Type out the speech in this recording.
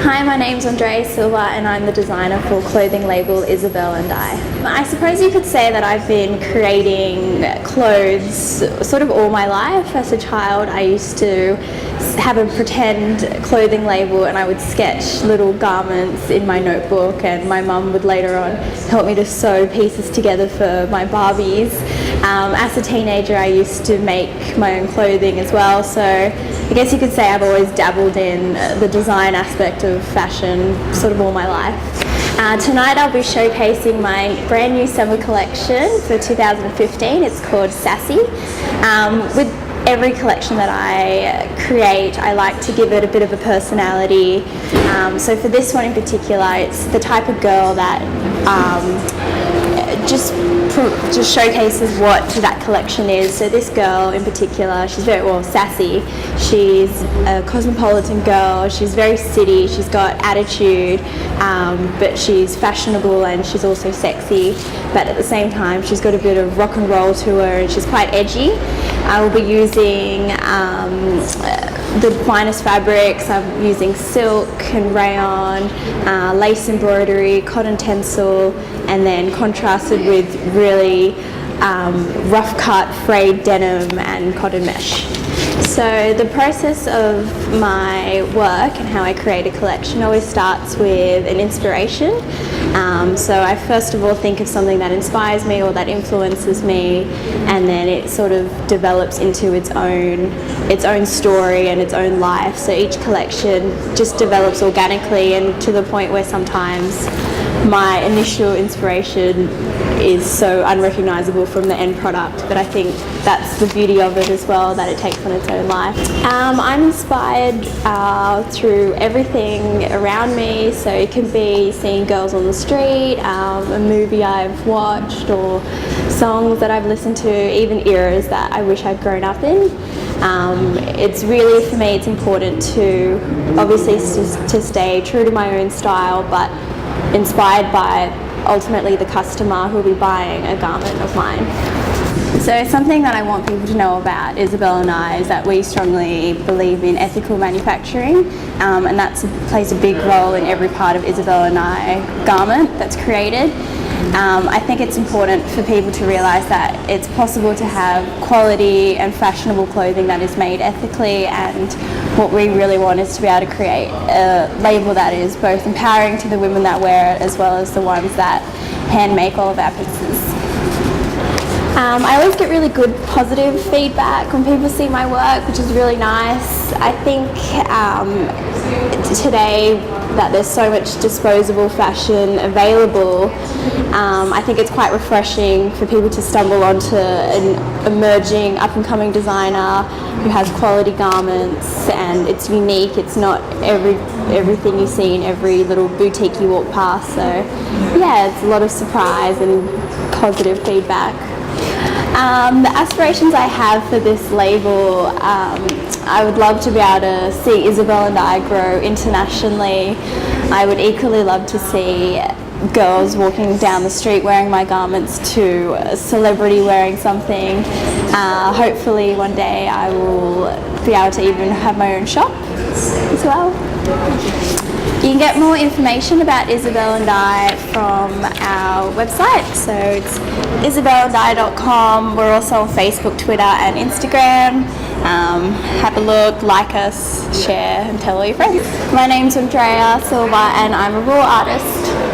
Hi, my name's Andrea Silva and I'm the designer for clothing label ISABEL and I. I suppose you could say that I've been creating clothes sort of all my life. As a child, I used to have a pretend clothing label and I would sketch little garments in my notebook, and my mum would later on help me to sew pieces together for my Barbies. As a teenager, I used to make my own clothing as well, so I guess you could say I've always dabbled in the design aspect of fashion sort of all my life. Tonight I'll be showcasing my brand new summer collection for 2015. It's called Sassy. With every collection that I create, I like to give it a bit of a personality. So for this one in particular, it's the type of girl that just showcases what that collection is. So this girl in particular, she's very sassy. She's a cosmopolitan girl. She's very city. She's got attitude, but she's fashionable and she's also sexy. But at the same time, she's got a bit of rock and roll to her, and she's quite edgy. I will be using the finest fabrics. I'm using silk and rayon, lace embroidery, cotton tencel, and then contrasted with really rough cut frayed denim and cotton mesh. So the process of my work and how I create a collection always starts with an inspiration. So I first of all think of something that inspires me or that influences me, and then it sort of develops into its own story and its own life. So each collection just develops organically, and to the point where sometimes my initial inspiration is so unrecognizable from the end product, but I think that's the beauty of it as well, that it takes on its own life. I'm inspired through everything around me, so it can be seeing girls on the street, a movie I've watched, or songs that I've listened to, even eras that I wish I'd grown up in. It's really, for me, it's important to obviously to stay true to my own style, but inspired by ultimately the customer who'll be buying a garment of mine. So something that I want people to know about ISABEL and I is that we strongly believe in ethical manufacturing, and that plays a big role in every part of ISABEL and I garment that's created. I think it's important for people to realise that it's possible to have quality and fashionable clothing that is made ethically, and what we really want is to be able to create a label that is both empowering to the women that wear it as well as the ones that hand make all of our pieces. I always get really good positive feedback when people see my work, which is really nice. I think today that there's so much disposable fashion available, I think it's quite refreshing for people to stumble onto an emerging up-and-coming designer who has quality garments, and it's unique. It's not everything you see in every little boutique you walk past. So yeah, it's a lot of surprise and positive feedback. The aspirations I have for this label, I would love to be able to see ISABEL and I grow internationally. I would equally love to see girls walking down the street wearing my garments to a celebrity wearing something. Hopefully one day I will be able to even have my own shop as well. You can get more information about ISABEL and I from our website, so it's isabelandI.com. We're also on Facebook, Twitter and Instagram. Have a look, like us, share and tell all your friends. My name's Andrea Silva and I'm a raw artist.